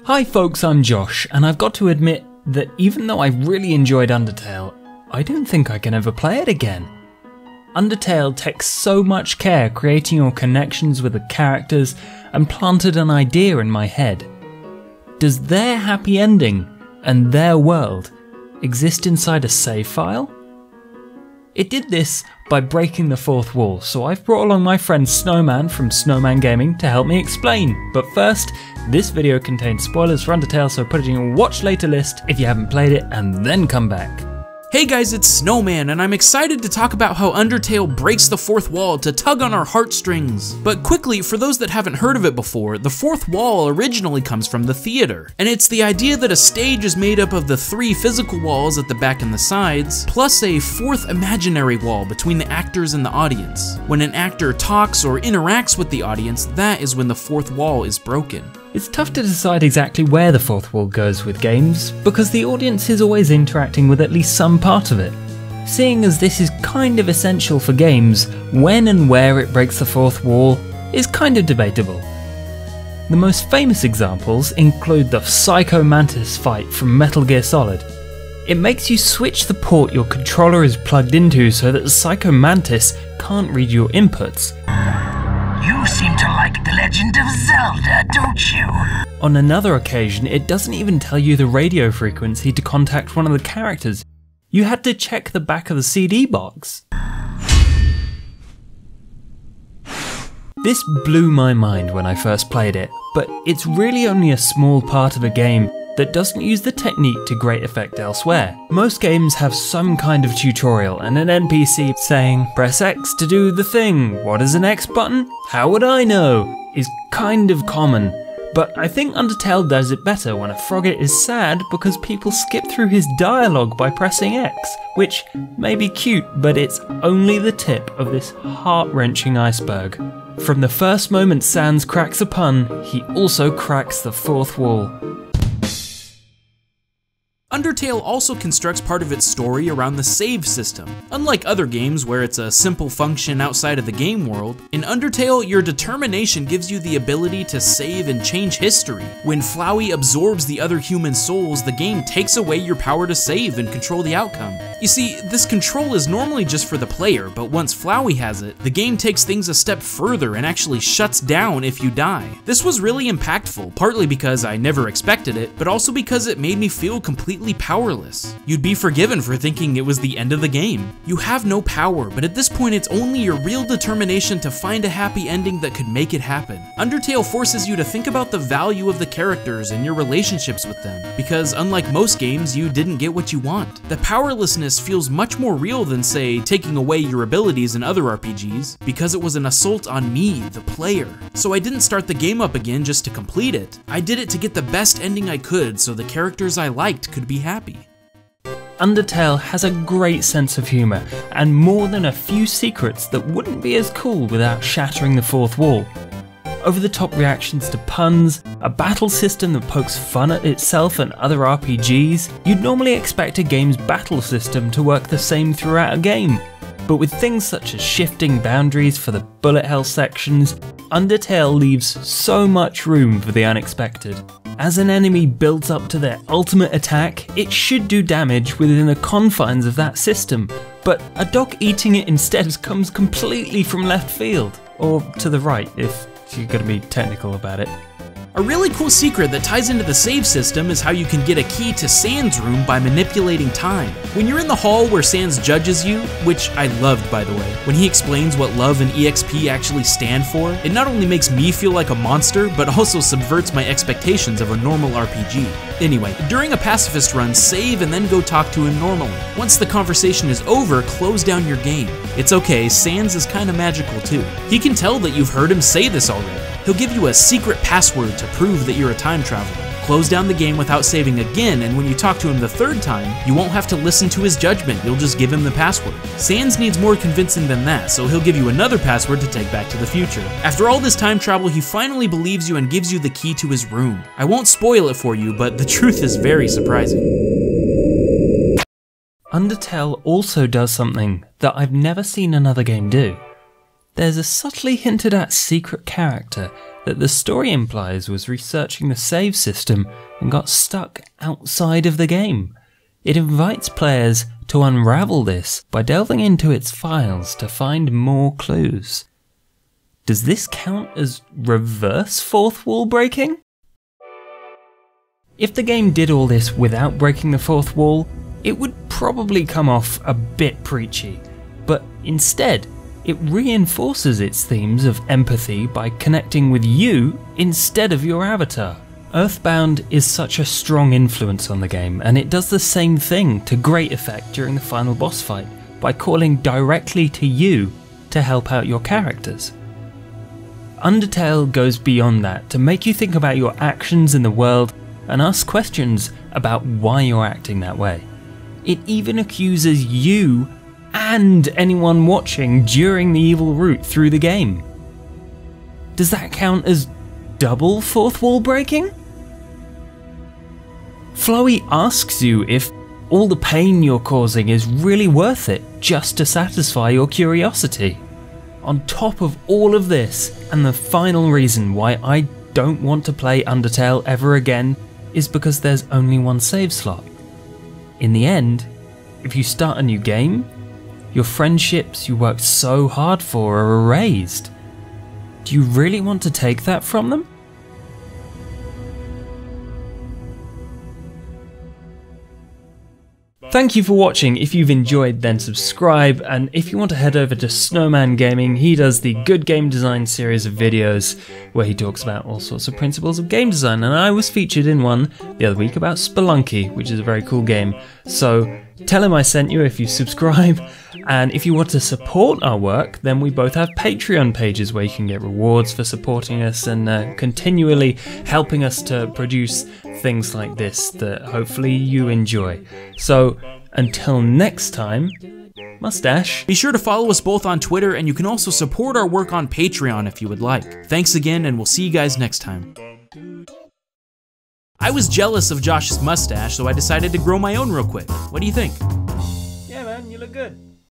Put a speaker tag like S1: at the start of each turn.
S1: Hi folks, I'm Josh, and I've got to admit that even though I really enjoyed Undertale, I don't think I can ever play it again. Undertale takes so much care creating your connections with the characters and planted an idea in my head. Does their happy ending and their world exist inside a save file? It did this by breaking the fourth wall, so I've brought along my friend SnomaN from SnomaN Gaming to help me explain. But first, this video contains spoilers for Undertale, so put it in your watch later list if you haven't played it, and then come back.
S2: Hey guys, it's SnomaN, and I'm excited to talk about how Undertale breaks the fourth wall to tug on our heartstrings. But quickly, for those that haven't heard of it before, the fourth wall originally comes from the theater. And it's the idea that a stage is made up of the 3 physical walls at the back and the sides, plus a 4th imaginary wall between the actors and the audience. When an actor talks or interacts with the audience, that is when the fourth wall is broken.
S1: It's tough to decide exactly where the fourth wall goes with games, because the audience is always interacting with at least some part of it. Seeing as this is kind of essential for games, when and where it breaks the fourth wall is kind of debatable. The most famous examples include the Psycho Mantis fight from Metal Gear Solid. It makes you switch the port your controller is plugged into so that the Psycho Mantis can't read your inputs.
S3: You seem to like The Legend of Zelda, don't you?
S1: On another occasion, it doesn't even tell you the radio frequency to contact one of the characters. You had to check the back of the CD box. This blew my mind when I first played it, but it's really only a small part of a game that doesn't use the technique to great effect elsewhere. Most games have some kind of tutorial and an NPC saying, press X to do the thing, what is an X button? How would I know? Is kind of common. But I think Undertale does it better when a Frogget is sad because people skip through his dialogue by pressing X, which may be cute, but it's only the tip of this heart-wrenching iceberg. From the first moment Sans cracks a pun, he also cracks the fourth wall.
S2: Undertale also constructs part of its story around the save system. Unlike other games where it's a simple function outside of the game world, in Undertale your determination gives you the ability to save and change history. When Flowey absorbs the other human souls, the game takes away your power to save and control the outcome. You see, this control is normally just for the player, but once Flowey has it, the game takes things a step further and actually shuts down if you die. This was really impactful, partly because I never expected it, but also because it made me feel completely powerless. You'd be forgiven for thinking it was the end of the game. You have no power, but at this point it's only your real determination to find a happy ending that could make it happen. Undertale forces you to think about the value of the characters and your relationships with them, because unlike most games, you didn't get what you want. The powerlessness feels much more real than, say, taking away your abilities in other RPGs, because it was an assault on me, the player. So I didn't start the game up again just to complete it. I did it to get the best ending I could so the characters I liked could be happy.
S1: Undertale has a great sense of humour, and more than a few secrets that wouldn't be as cool without shattering the fourth wall. Over-the-top reactions to puns, a battle system that pokes fun at itself and other RPGs. You'd normally expect a game's battle system to work the same throughout a game, but with things such as shifting boundaries for the bullet hell sections, Undertale leaves so much room for the unexpected. As an enemy builds up to their ultimate attack, it should do damage within the confines of that system, but a dog eating it instead comes completely from left field, or to the right if you're going to be technical about it.
S2: A really cool secret that ties into the save system is how you can get a key to Sans' room by manipulating time. When you're in the hall where Sans judges you, which I loved by the way, when he explains what love and EXP actually stand for, it not only makes me feel like a monster, but also subverts my expectations of a normal RPG. Anyway, during a pacifist run, save and then go talk to him normally. Once the conversation is over, close down your game. It's okay, Sans is kinda magical too. He can tell that you've heard him say this already. He'll give you a secret password to prove that you're a time traveler. Close down the game without saving again, and when you talk to him the third time, you won't have to listen to his judgment, you'll just give him the password. Sans needs more convincing than that, so he'll give you another password to take back to the future. After all this time travel, he finally believes you and gives you the key to his room. I won't spoil it for you, but the truth is very surprising.
S1: Undertale also does something that I've never seen another game do. There's a subtly hinted at secret character that the story implies was researching the save system and got stuck outside of the game. It invites players to unravel this by delving into its files to find more clues. Does this count as reverse fourth wall breaking? If the game did all this without breaking the fourth wall, it would probably come off a bit preachy, but instead, it reinforces its themes of empathy by connecting with you instead of your avatar. Earthbound is such a strong influence on the game, and it does the same thing to great effect during the final boss fight by calling directly to you to help out your characters. Undertale goes beyond that to make you think about your actions in the world and ask questions about why you're acting that way. It even accuses you and anyone watching during the evil route through the game. Does that count as double fourth wall breaking? Flowey asks you if all the pain you're causing is really worth it just to satisfy your curiosity. On top of all of this, and the final reason why I don't want to play Undertale ever again is because there's only one save slot. In the end, if you start a new game, your friendships you worked so hard for are erased. Do you really want to take that from them? Thank you for watching. If you've enjoyed, then subscribe, and if you want to head over to SnomaN Gaming, he does the Good Game Design series of videos where he talks about all sorts of principles of game design, and I was featured in one the other week about Spelunky, which is a very cool game. So tell him I sent you if you subscribe, and if you want to support our work, then we both have Patreon pages where you can get rewards for supporting us and continually helping us to produce things like this that hopefully you enjoy. So until next time, Mustache.
S2: Be sure to follow us both on Twitter, and you can also support our work on Patreon if you would like. Thanks again, and we'll see you guys next time. I was jealous of Josh's mustache, so I decided to grow my own real quick. What do you think?
S1: Yeah man, you look good.